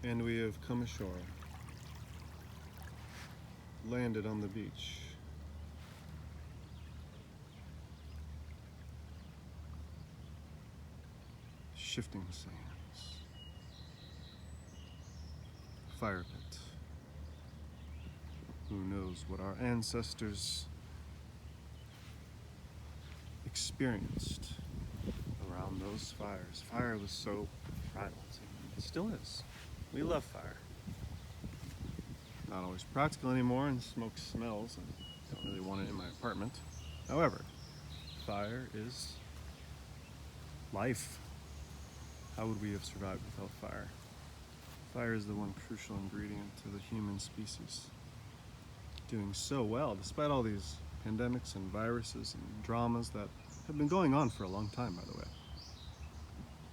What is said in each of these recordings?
And we have come ashore, landed on the beach. Shifting sands, fire pit. Who knows what our ancestors experienced around those fires. Fire was so primal to them. It still is. We love fire. Not always practical anymore, and smoke smells, and don't really want it in my apartment. However, fire is life. How would we have survived without fire? Fire is the one crucial ingredient to the human species. Doing so well, despite all these pandemics and viruses and dramas that have been going on for a long time, by the way.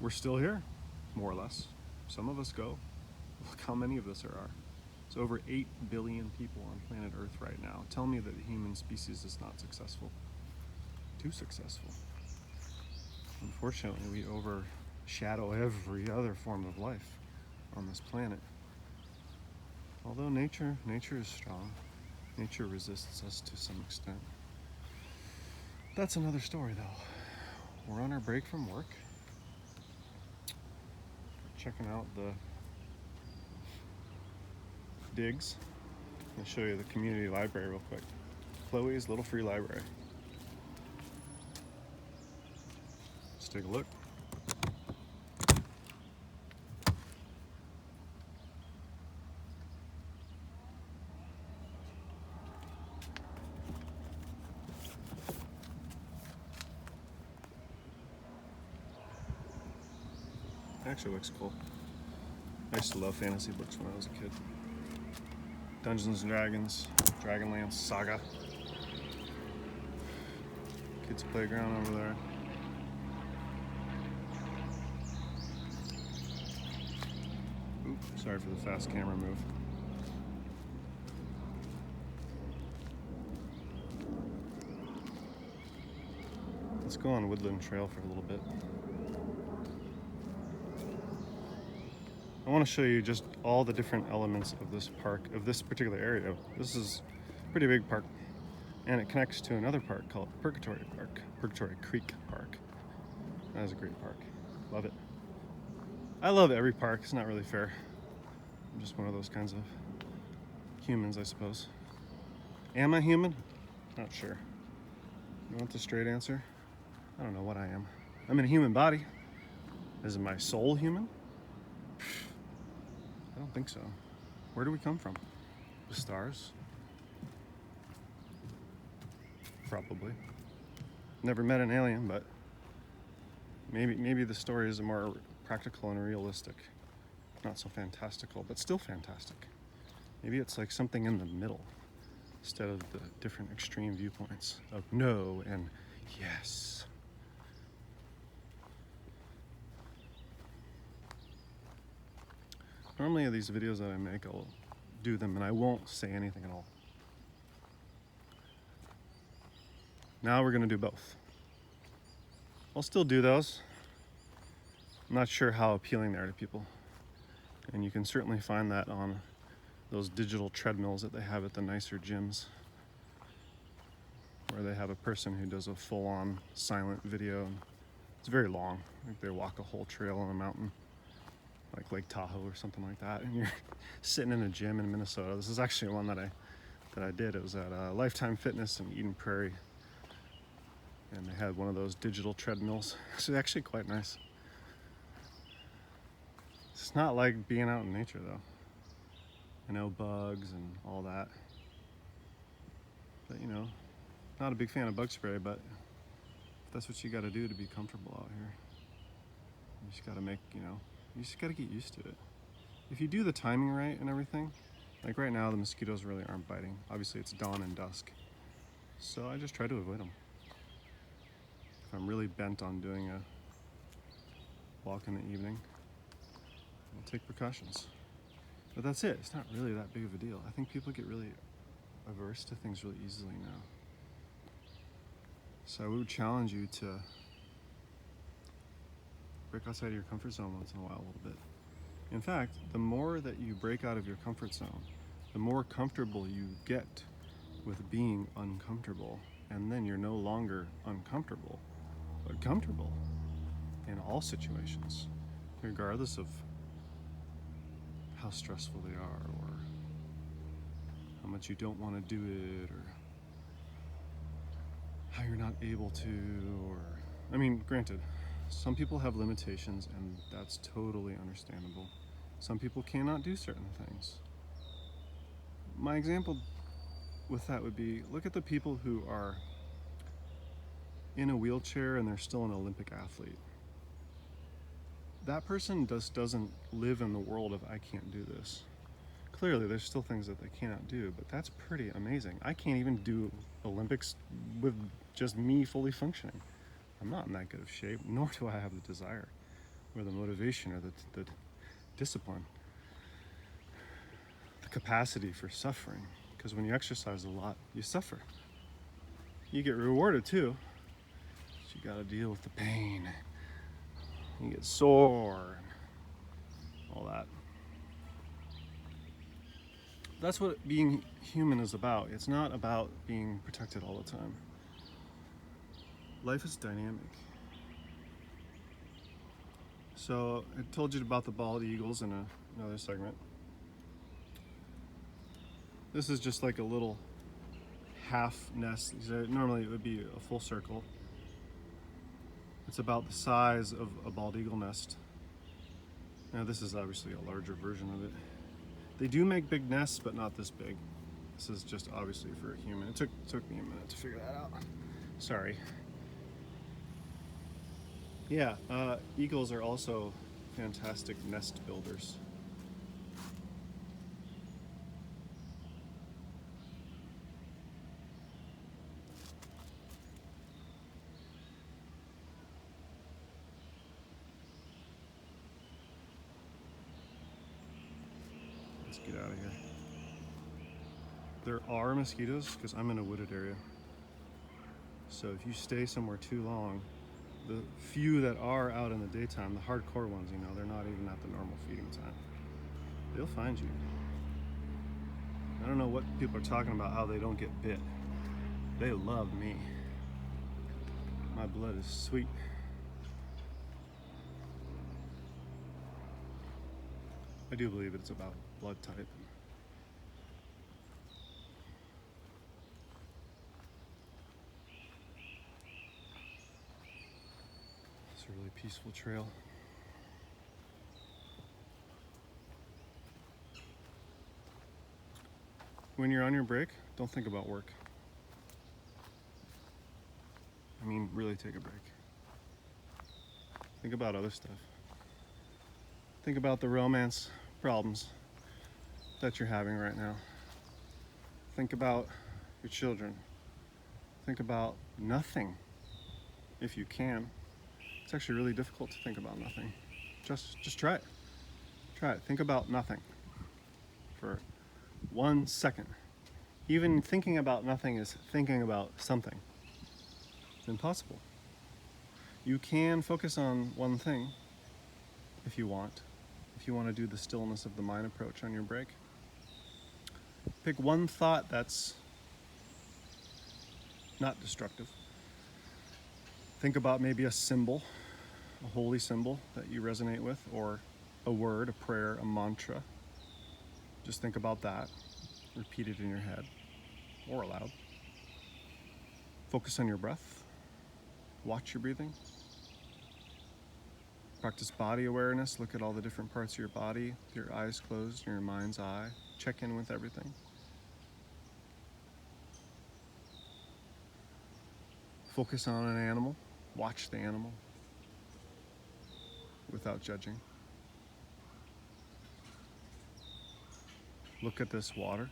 We're still here, more or less. Some of us go. Look how many of us there are. It's over 8 billion people on planet Earth right now. Tell me that the human species is not successful. Too successful. Unfortunately, we overshadow every other form of life on this planet. Although nature is strong. Nature resists us to some extent. That's another story though. We're on our break from work. Checking out the digs. I'll show you the community library real quick. Chloe's little free library. Let's take a look. Actually looks cool. I used to love fantasy books when I was a kid. Dungeons and Dragons, Dragonlance Saga. Kids' playground over there. Oops, sorry for the fast camera move. Let's go on Woodland Trail for a little bit. I want to show you just all the different elements of this park, of this particular area. This is a pretty big park, and it connects to another park called Purgatory Creek Park. That is a great park. Love it. I love every park. It's not really fair. I'm just one of those kinds of humans, I suppose. Am I human? Not sure. You want the straight answer? I don't know what I am. I'm in a human body. Is my soul human? I don't think so. Where do we come from? The stars? Probably. Never met an alien, but maybe the story is more practical and realistic. Not so fantastical, but still fantastic. Maybe it's like something in the middle instead of the different extreme viewpoints of no and yes. Normally these videos that I make, I'll do them and I won't say anything at all. Now we're gonna do both. I'll still do those. I'm not sure how appealing they are to people. And you can certainly find that on those digital treadmills that they have at the nicer gyms, where they have a person who does a full-on silent video. It's very long. Like they walk a whole trail on a mountain, like Lake Tahoe or something like that, and you're sitting in a gym in Minnesota. This is actually one that I did. It was at Lifetime Fitness in Eden Prairie, and they had one of those digital treadmills. It's actually quite nice. It's not like being out in nature though. I know bugs and all that, but you know, not a big fan of bug spray, but if that's what you got to do to be comfortable out here. You just got to you just got to get used to it. If you do the timing right and everything, like right now the mosquitoes really aren't biting. Obviously it's dawn and dusk, so I just try to avoid them. If I'm really bent on doing a walk in the evening, I'll take precautions. But that's it. It's not really that big of a deal. I think people get really averse to things really easily now. So I would challenge you to break outside of your comfort zone once in a while a little bit. In fact, the more that you break out of your comfort zone, the more comfortable you get with being uncomfortable. And then you're no longer uncomfortable, but comfortable in all situations, regardless of how stressful they are or how much you don't want to do it or how you're not able to, or, I mean, granted, some people have limitations and that's totally understandable. Some people cannot do certain things. My example with that would be, look at the people who are in a wheelchair and they're still an Olympic athlete. That person just doesn't live in the world of I can't do this. Clearly there's still things that they cannot do, but that's pretty amazing. I can't even do Olympics with just me fully functioning. I'm not in that good of shape, nor do I have the desire or the motivation or the discipline, the capacity for suffering. Because when you exercise a lot, you suffer. You get rewarded too, but you gotta deal with the pain. You get sore and all that. That's what being human is about. It's not about being protected all the time. Life is dynamic. So I told you about the bald eagles in another segment. This is just like a little half nest. Normally it would be a full circle. It's about the size of a bald eagle nest. Now this is obviously a larger version of it. They do make big nests, but not this big. This is just obviously for a human. It took me a minute to figure that out. Sorry. Yeah, eagles are also fantastic nest builders. Let's get out of here. There are mosquitoes because I'm in a wooded area. So if you stay somewhere too long, the few that are out in the daytime, the hardcore ones, they're not even at the normal feeding time. They'll find you. I don't know what people are talking about, how they don't get bit. They love me. My blood is sweet. I do believe it's about blood type. It's a really peaceful trail. When you're on your break, don't think about work. I mean, really take a break. Think about other stuff. Think about the romance problems that you're having right now. Think about your children. Think about nothing, if you can. It's actually really difficult to think about nothing. Just try it. Try it. Think about nothing for 1 second. Even thinking about nothing is thinking about something. It's impossible. You can focus on one thing if you want. If you want to do the stillness of the mind approach on your break. Pick one thought that's not destructive. Think about maybe a symbol, a holy symbol that you resonate with, or a word, a prayer, a mantra. Just think about that. Repeat it in your head or aloud. Focus on your breath. Watch your breathing. Practice body awareness. Look at all the different parts of your body, your eyes closed, your mind's eye. Check in with everything. Focus on an animal. Watch the animal without judging. Look at this water.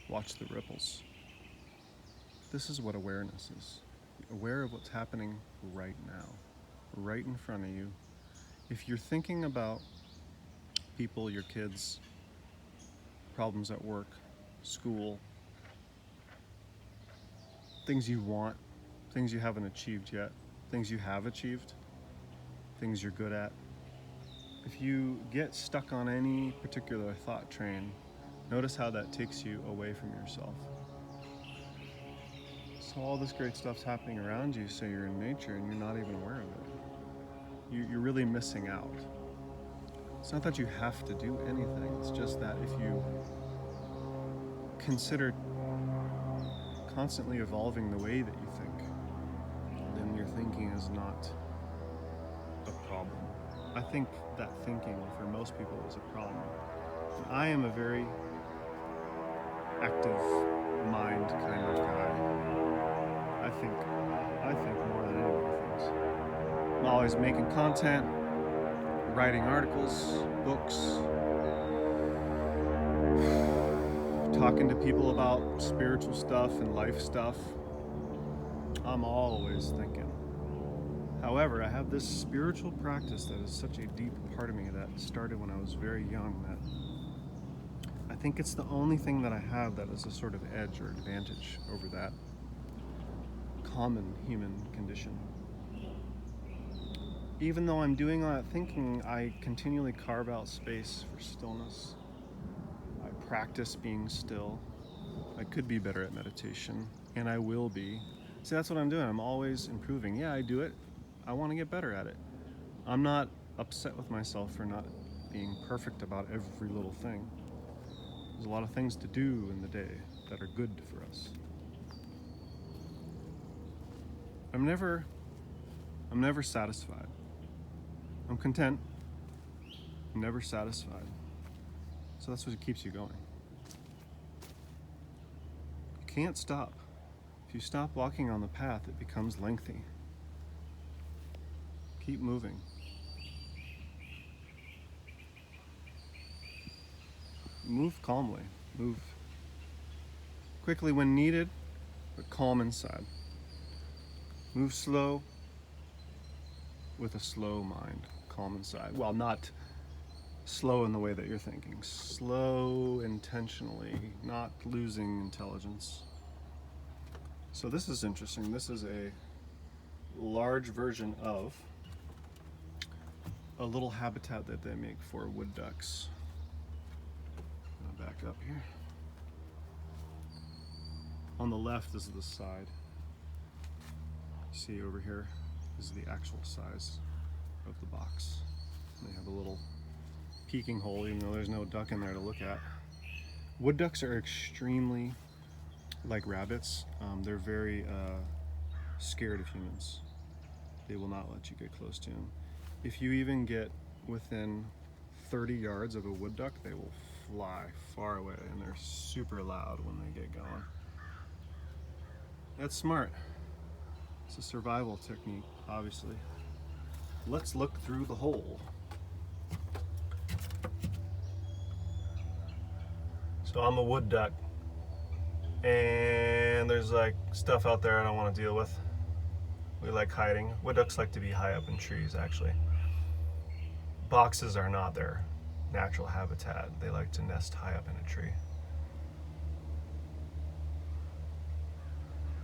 Watch the ripples. This is what awareness is. Aware of what's happening right now, right in front of you. If you're thinking about people, your kids, problems at work, school, things you want, things you haven't achieved yet, things you have achieved, things you're good at. If you get stuck on any particular thought train, notice how that takes you away from yourself. So all this great stuff's happening around you, so you're in nature and you're not even aware of it. You're really missing out. It's not that you have to do anything, it's just that if you consider constantly evolving the way that you think, then your thinking is not a problem. I think that thinking for most people is a problem. I am a very active mind kind of guy. I think more than anyone thinks. I'm always making content, writing articles, books, talking to people about spiritual stuff and life stuff. I'm always thinking. However, I have this spiritual practice that is such a deep part of me that started when I was very young that I think it's the only thing that I have that is a sort of edge or advantage over that common human condition. Even though I'm doing all that thinking, I continually carve out space for stillness. I practice being still. I could be better at meditation, and I will be. See, that's what I'm doing. I'm always improving. Yeah, I do it. I want to get better at it. I'm not upset with myself for not being perfect about every little thing. There's a lot of things to do in the day that are good for us. I'm never satisfied. I'm content. I'm never satisfied. So that's what keeps you going. You can't stop. If you stop walking on the path, it becomes lengthy. Keep moving. Move calmly. Move quickly when needed, but calm inside. Move slow with a slow mind, calm inside. Well, not slow in the way that you're thinking. Slow intentionally, not losing intelligence. So this is interesting. This is a large version of a little habitat that they make for wood ducks. I'll back up here. On the left is the side. See over here is the actual size of the box. They have a little peeking hole, even though there's no duck in there to look at. Wood ducks are extremely like rabbits. They're very scared of humans. They will not let you get close to them. If you even get within 30 yards of a wood duck, they will fly far away, and they're super loud when they get going. That's smart. It's a survival technique, obviously. Let's look through the hole. So I'm a wood duck, and there's like stuff out there I don't want to deal with. We like hiding. Wood ducks like to be high up in trees, actually. Boxes are not their natural habitat. They like to nest high up in a tree.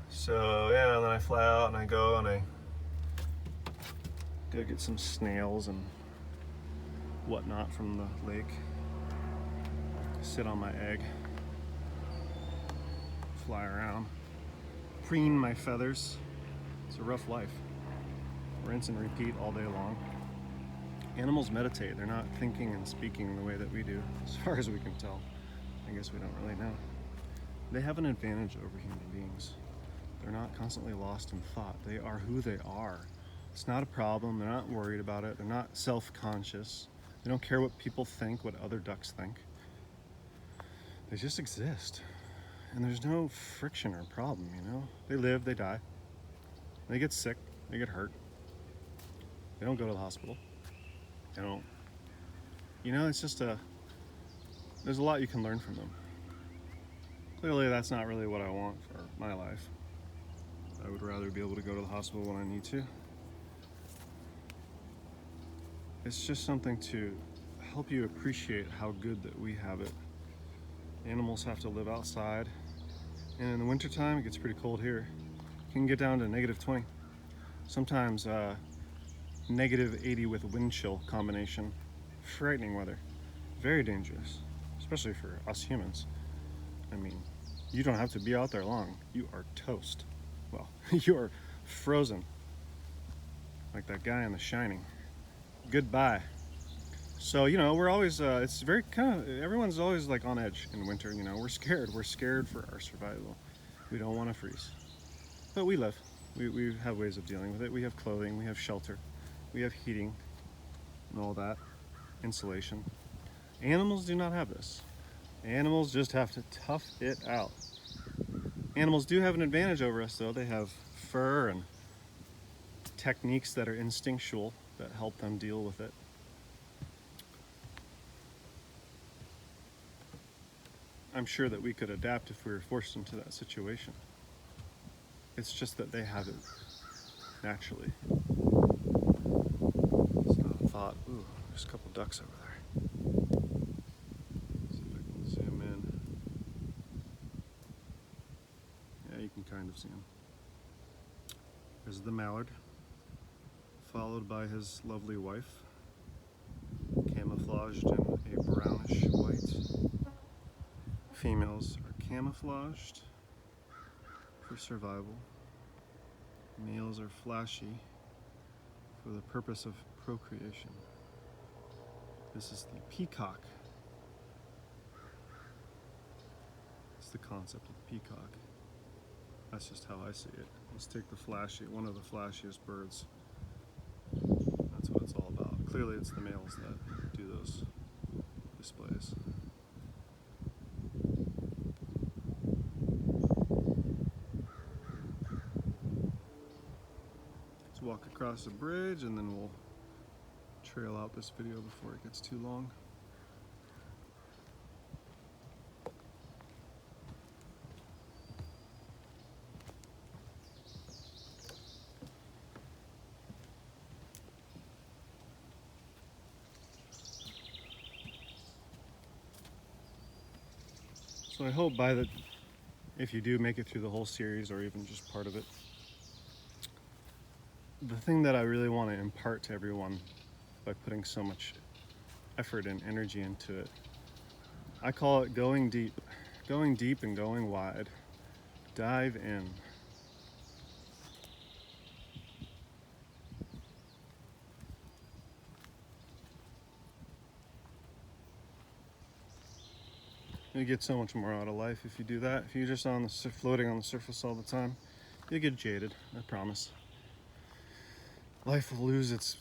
So yeah, and then I fly out and I go and I go get some snails and whatnot from the lake. Sit on my egg, fly around, preen my feathers. It's a rough life. Rinse and repeat all day long. Animals meditate. They're not thinking and speaking the way that we do, as far as we can tell. I guess we don't really know. They have an advantage over human beings. They're not constantly lost in thought. They are who they are. It's not a problem. They're not worried about it. They're not self-conscious. They don't care what people think, what other ducks think. They just exist. And there's no friction or problem, you know? They live, they die. They get sick, they get hurt. They don't go to the hospital. They don't, you know, it's just there's a lot you can learn from them. Clearly that's not really what I want for my life. I would rather be able to go to the hospital when I need to. It's just something to help you appreciate how good that we have it. Animals have to live outside, and in the wintertime it gets pretty cold here. It can get down to -20. Sometimes -80 with a wind chill combination frightening weather, very dangerous, especially for us humans. I mean, you don't have to be out there long. You are toast. Well, you are frozen, like that guy in The Shining. Goodbye. So, you know, we're always, it's very kind of, everyone's always like on edge in winter, you know. We're scared. We're scared for our survival. We don't want to freeze. But we live. We have ways of dealing with it. We have clothing, we have shelter, we have heating, and all that, insulation. Animals do not have this. Animals just have to tough it out. Animals do have an advantage over us, though. They have fur and techniques that are instinctual that help them deal with it. I'm sure that we could adapt if we were forced into that situation. It's just that they have it naturally. It's not a thought. Ooh, there's a couple ducks over there. See if I can zoom in. Yeah, you can kind of see him. There's the mallard, followed by his lovely wife, camouflaged in a brownish white. Females are camouflaged for survival. Males are flashy for the purpose of procreation. This is the peacock. It's the concept of peacock. That's just how I see it. Let's take one of the flashiest birds. That's what it's all about. Clearly it's the males that do those displays. Let's walk across the bridge and then we'll trail out this video before it gets too long. So I hope if you do make it through the whole series or even just part of it, the thing that I really want to impart to everyone by putting so much effort and energy into it, I call it going deep and going wide. Dive in. You get so much more out of life if you do that. If you're just floating on the surface all the time, you'll get jaded, I promise. Life will lose its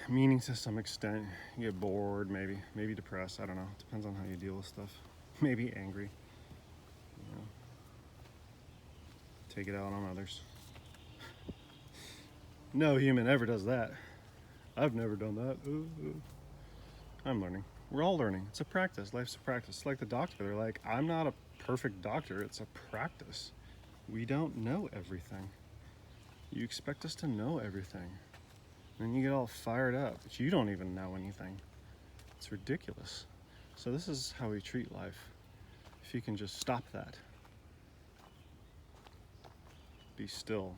meaning to some extent. You get bored, maybe depressed, I don't know. It depends on how you deal with stuff. Maybe angry. You know, take it out on others. No human ever does that. I've never done that. Ooh. I'm learning. We're all learning. It's a practice. Life's a practice. It's like the doctor. They're like, I'm not a perfect doctor. It's a practice. We don't know everything. You expect us to know everything. Then you get all fired up, but you don't even know anything. It's ridiculous. So this is how we treat life. If you can just stop that. Be still.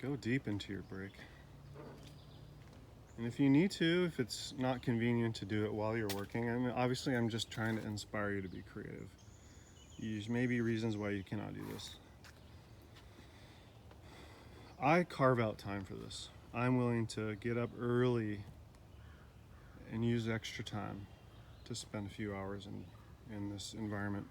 Go deep into your break. And if you need to, if it's not convenient to do it while you're working, I mean, obviously I'm just trying to inspire you to be creative. There may be reasons why you cannot do this. I carve out time for this. I'm willing to get up early and use extra time to spend a few hours in this environment.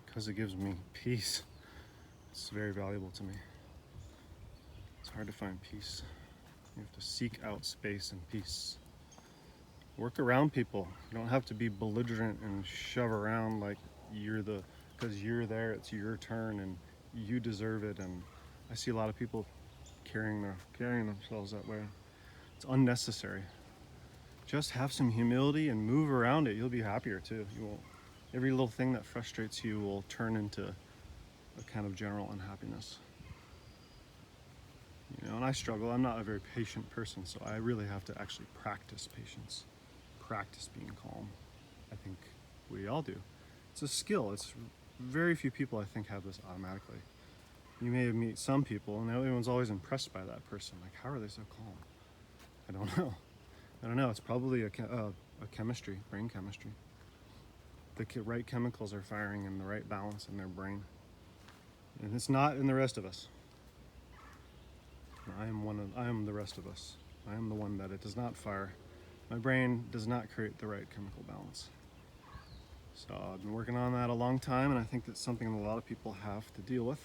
Because it gives me peace. It's very valuable to me. It's hard to find peace. You have to seek out space and peace. Work around people. You don't have to be belligerent and shove around like because you're there, it's your turn and you deserve it. And I see a lot of people carrying themselves that way. It's unnecessary. Just have some humility and move around it. You'll be happier too. You won't. Every little thing that frustrates you will turn into a kind of general unhappiness. I struggle. I'm not a very patient person, so I really have to actually practice patience, practice being calm. I think we all do. It's a skill. It's very few people, I think, have this automatically. You may meet some people, and everyone's always impressed by that person. Like, how are they so calm? I don't know. I don't know. It's probably a chemistry, brain chemistry. The right chemicals are firing in the right balance in their brain. And it's not in the rest of us. I am the rest of us. I am the one that it does not fire. My brain does not create the right chemical balance. So I've been working on that a long time, and I think that's something that a lot of people have to deal with.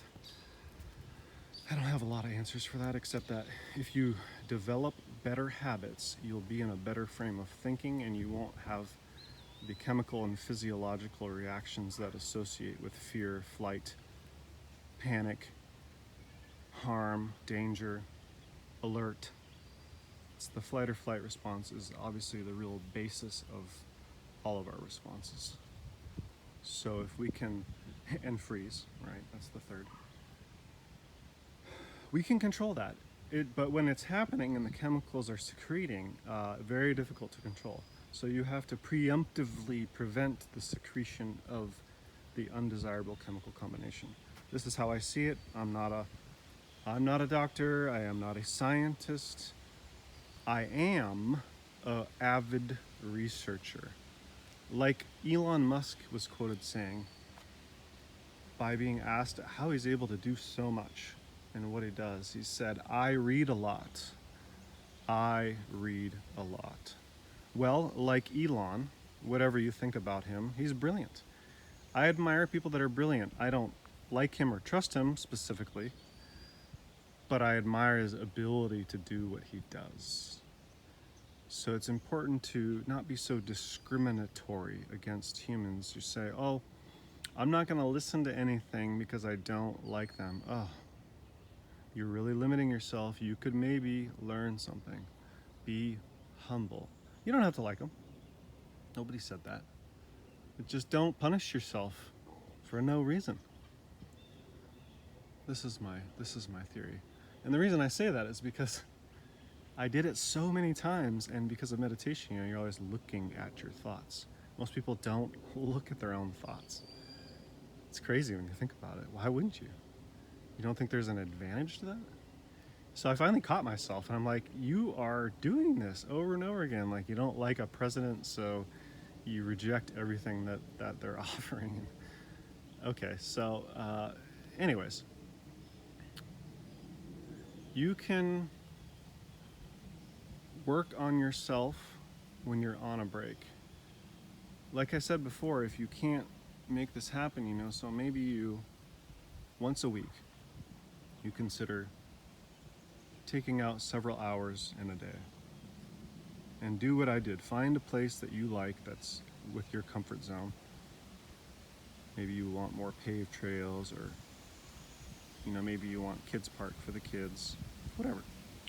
I don't have a lot of answers for that, except that if you develop better habits, you'll be in a better frame of thinking, and you won't have the chemical and physiological reactions that associate with fear, flight, panic, harm, danger, alert. It's the fight or flight response is obviously the real basis of all of our responses. So if we can, and freeze, right? That's the third. We can control that. But when it's happening and the chemicals are secreting, very difficult to control. So you have to preemptively prevent the secretion of the undesirable chemical combination. This is how I see it. I'm not a doctor. I am not a scientist. I am an avid researcher. Like Elon Musk was quoted saying, by being asked how he's able to do so much and what he does, he said, I read a lot. I read a lot. Well, like Elon, whatever you think about him, he's brilliant. I admire people that are brilliant. I don't like him or trust him specifically, but I admire his ability to do what he does. So it's important to not be so discriminatory against humans. You say, oh, I'm not going to listen to anything because I don't like them. Oh, you're really limiting yourself. You could maybe learn something. Be humble. You don't have to like them. Nobody said that. But just don't punish yourself for no reason. This is my theory. And the reason I say that is because I did it so many times, and because of meditation, you're always looking at your thoughts. Most people don't look at their own thoughts. It's crazy when you think about it. Why wouldn't you? You don't think there's an advantage to that? So I finally caught myself, and I'm like, you are doing this over and over again. Like, you don't like a president, so you reject everything that they're offering. Okay, so anyways, you can work on yourself when you're on a break. Like I said before, if you can't make this happen, so maybe you, once a week, you consider taking out several hours in a day and do what I did. Find a place that you like that's with your comfort zone. Maybe you want more paved trails, or maybe you want kids park for the kids, whatever,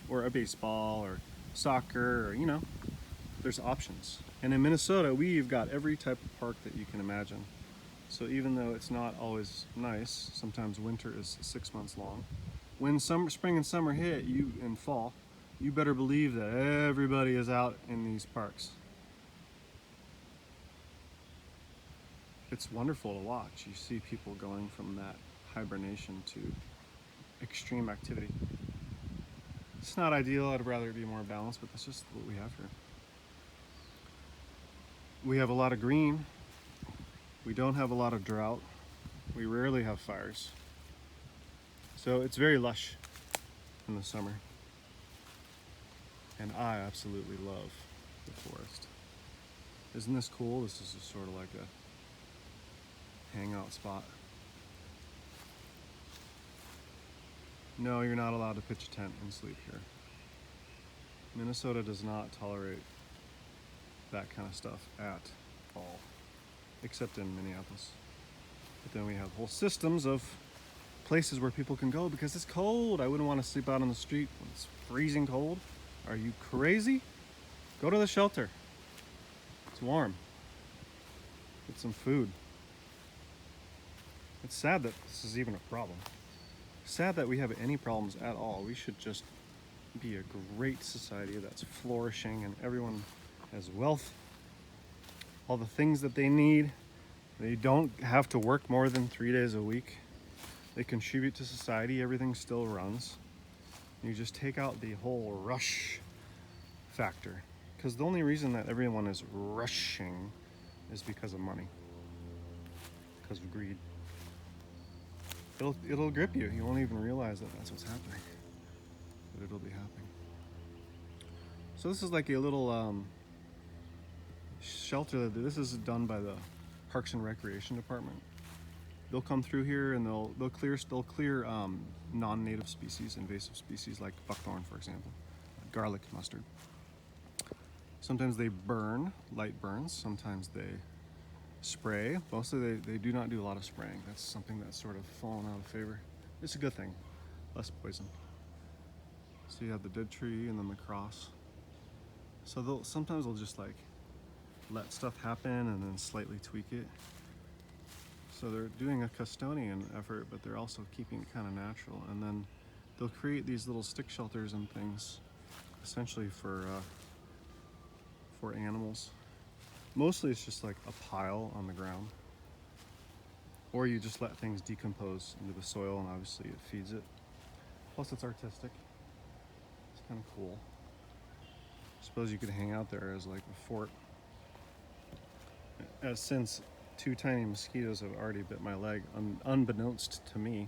or a baseball or soccer, or there's options. And in Minnesota, we've got every type of park that you can imagine. So even though it's not always nice, sometimes winter is 6 months long. When spring and summer hit, and fall, you better believe that everybody is out in these parks. It's wonderful to watch. You see people going from that hibernation to extreme activity. It's not ideal. I'd rather it be more balanced, but that's just what we have here. We have a lot of green. We don't have a lot of drought. We rarely have fires. So it's very lush in the summer. And I absolutely love the forest. Isn't this cool? This is just sort of like a hangout spot. No, you're not allowed to pitch a tent and sleep here. Minnesota does not tolerate that kind of stuff at all, except in Minneapolis. But then we have whole systems of places where people can go because it's cold. I wouldn't want to sleep out on the street when it's freezing cold. Are you crazy? Go to the shelter. It's warm. Get some food. It's sad that this is even a problem. Sad that we have any problems at all. We should just be a great society that's flourishing and everyone has wealth, all the things that they need. They don't have to work more than 3 days a week. They contribute to society, everything still runs. You just take out the whole rush factor. Because the only reason that everyone is rushing is because of money, because of greed. It'll grip you. You won't even realize that that's what's happening, but it'll be happening. So this is like a little shelter. This is done by the Parks and Recreation Department. They'll come through here and they'll clear non-native species, invasive species like buckthorn, for example, garlic mustard. Sometimes they burn, light burns. Sometimes they spray. Mostly they do not do a lot of spraying. That's something that's sort of fallen out of favor. It's a good thing, less poison. So you have the dead tree and then the cross. So sometimes they'll just like let stuff happen and then slightly tweak it. So they're doing a custodian effort, but they're also keeping it kind of natural. And then they'll create these little stick shelters and things, essentially for animals. Mostly it's just like a pile on the ground, or you just let things decompose into the soil, and obviously it feeds it. Plus it's artistic. It's kind of cool. I suppose you could hang out there as like a fort. Since 2 tiny mosquitoes have already bit my leg, unbeknownst to me,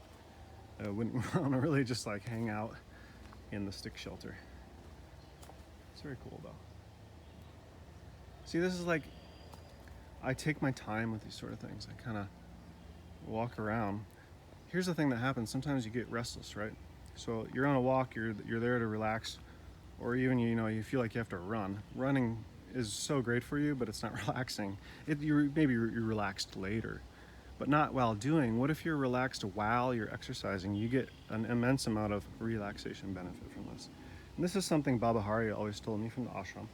I wouldn't want to really just like hang out in the stick shelter. It's very cool though. See, this is like, I take my time with these sort of things. I kind of walk around. Here's the thing that happens. Sometimes you get restless, right? So you're on a walk, you're there to relax, or even, you feel like you have to run. Running is so great for you, but it's not relaxing. Maybe you're relaxed later, but not while doing. What if you're relaxed while you're exercising? You get an immense amount of relaxation benefit from this. And this is something Baba Hari always told me from the ashram.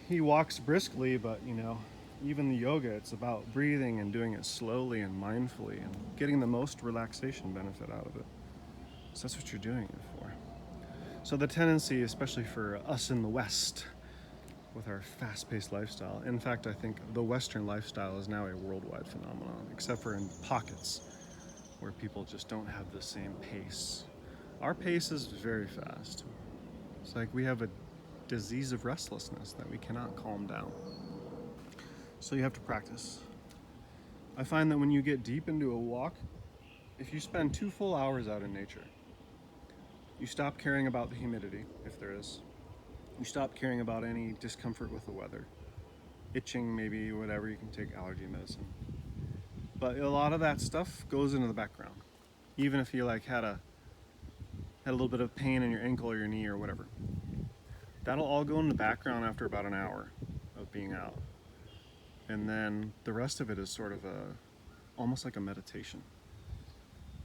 He walks briskly, but even the yoga, it's about breathing and doing it slowly and mindfully and getting the most relaxation benefit out of it. So that's what you're doing it for. So the tendency, especially for us in the West, with our fast-paced lifestyle, in fact, I think the Western lifestyle is now a worldwide phenomenon, except for in pockets where people just don't have the same pace. Our pace is very fast. It's like we have a disease of restlessness that we cannot calm down. So you have to practice. I find that when you get deep into a walk, if you spend 2 full hours out in nature, you stop caring about the humidity, if there is. You stop caring about any discomfort with the weather. Itching, maybe, whatever, you can take allergy medicine. But a lot of that stuff goes into the background. Even if you had a little bit of pain in your ankle or your knee or whatever. That'll all go in the background after about an hour of being out. And then the rest of it is sort of almost like a meditation.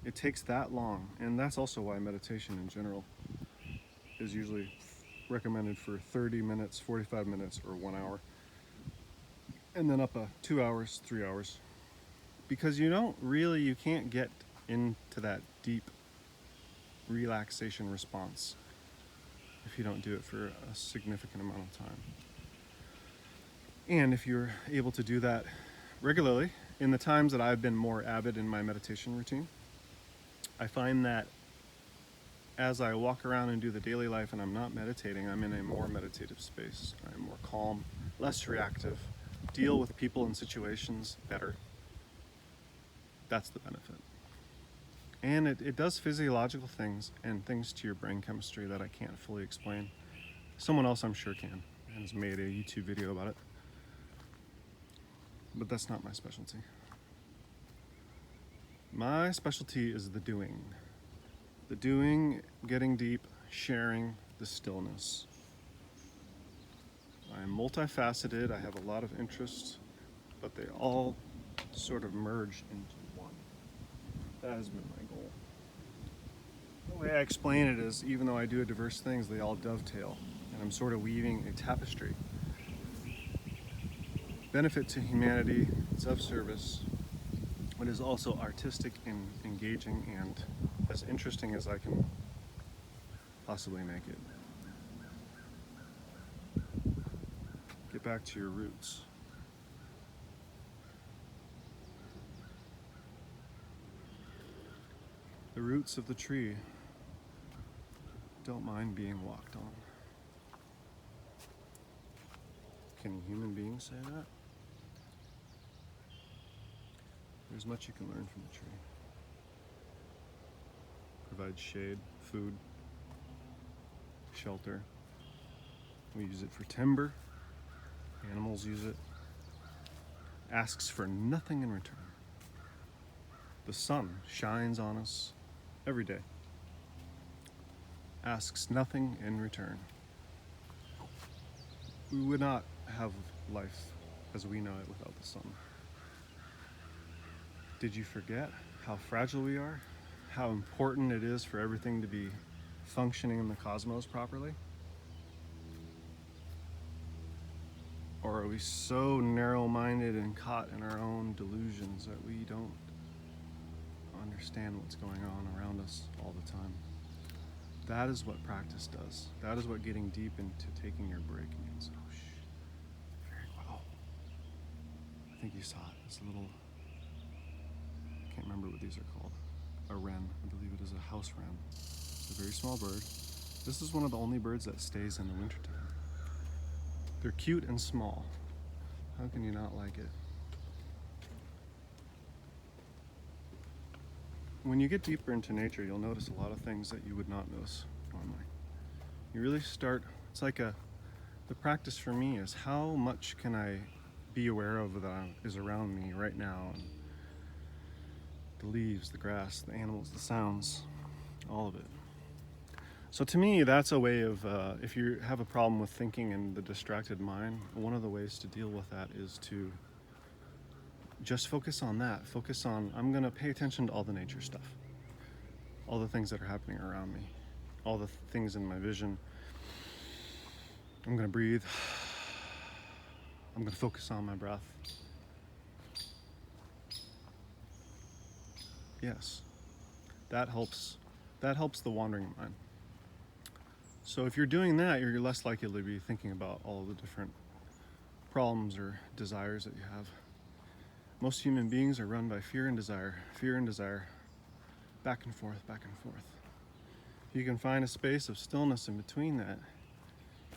It takes that long, and that's also why meditation in general is usually recommended for 30 minutes, 45 minutes, or 1 hour. And then up 2 hours, 3 hours. Because you can't get into that deep relaxation response if you don't do it for a significant amount of time. And if you're able to do that regularly, in the times that I've been more avid in my meditation routine, I find that as I walk around and do the daily life and I'm not meditating, I'm in a more meditative space. I'm more calm, less reactive, deal with people and situations better. That's the benefit. And it does physiological things and things to your brain chemistry that I can't fully explain. Someone else I'm sure can and has made a YouTube video about it. But that's not my specialty. My specialty is the doing. The doing, getting deep, sharing the stillness. I'm multifaceted, I have a lot of interests, but they all sort of merge into one. That has been my goal. The way I explain it is, even though I do diverse things, they all dovetail, and I'm sort of weaving a tapestry. Benefit to humanity, it's of service, but is also artistic and engaging and as interesting as I can possibly make it. Get back to your roots. The roots of the tree don't mind being walked on. Can a human being say that? There's much you can learn from the tree. Provides shade, food, shelter. We use it for timber. Animals use it. Asks for nothing in return. The sun shines on us every day. Asks nothing in return. We would not have life as we know it without the sun. Did you forget how fragile we are? How important it is for everything to be functioning in the cosmos properly? Or are we so narrow-minded and caught in our own delusions that we don't understand what's going on around us all the time? That is what practice does. That is what getting deep into taking your break means. Oh, very well. I think you saw it. It's a little, I can't remember what these are called. A wren. I believe it is a house wren. It's a very small bird. This is one of the only birds that stays in the wintertime. They're cute and small. How can you not like it? When you get deeper into nature, you'll notice a lot of things that you would not notice normally. You really start, it's like the practice for me is how much can I be aware of that is around me right now. And the leaves, the grass, the animals, the sounds, all of it. So to me, that's a way of, if you have a problem with thinking in the distracted mind, one of the ways to deal with that is to just focus on that. Focus on, I'm going to pay attention to all the nature stuff, all the things that are happening around me, all the things in my vision. I'm going to breathe. I'm going to focus on my breath. Yes, that helps the wandering mind. So if you're doing that, you're less likely to be thinking about all the different problems or desires that you have. Most human beings are run by fear and desire, back and forth, back and forth. If you can find a space of stillness in between that,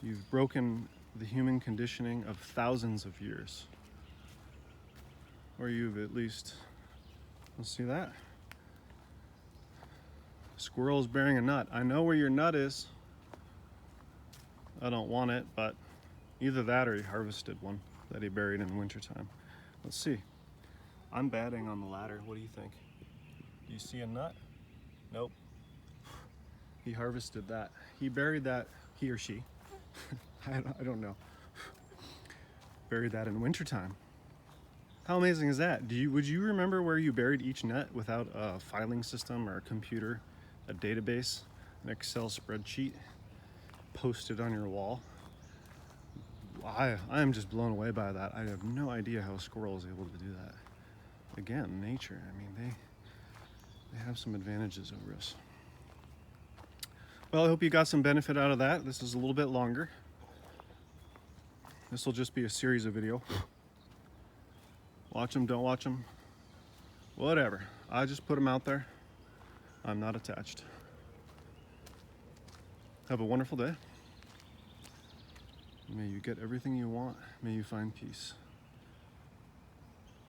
you've broken the human conditioning of thousands of years. Or you've at least, let's see that. Squirrel's bearing a nut. I know where your nut is. I don't want it, but either that or he harvested one that he buried in wintertime. Let's see. I'm batting on the ladder. What do you think? Do you see a nut? Nope. He harvested that. He buried that, he or she. I don't know. Buried that in wintertime. How amazing is that? Would you remember where you buried each nut without a filing system or a computer, a database, an Excel spreadsheet posted on your wall? I am just blown away by that. I have no idea how a squirrel is able to do that. Again, nature. I mean, they have some advantages over us. Well, I hope you got some benefit out of that. This is a little bit longer. This will just be a series of video. Watch them, don't watch them. Whatever. I just put them out there. I'm not attached. Have a wonderful day. May you get everything you want. May you find peace.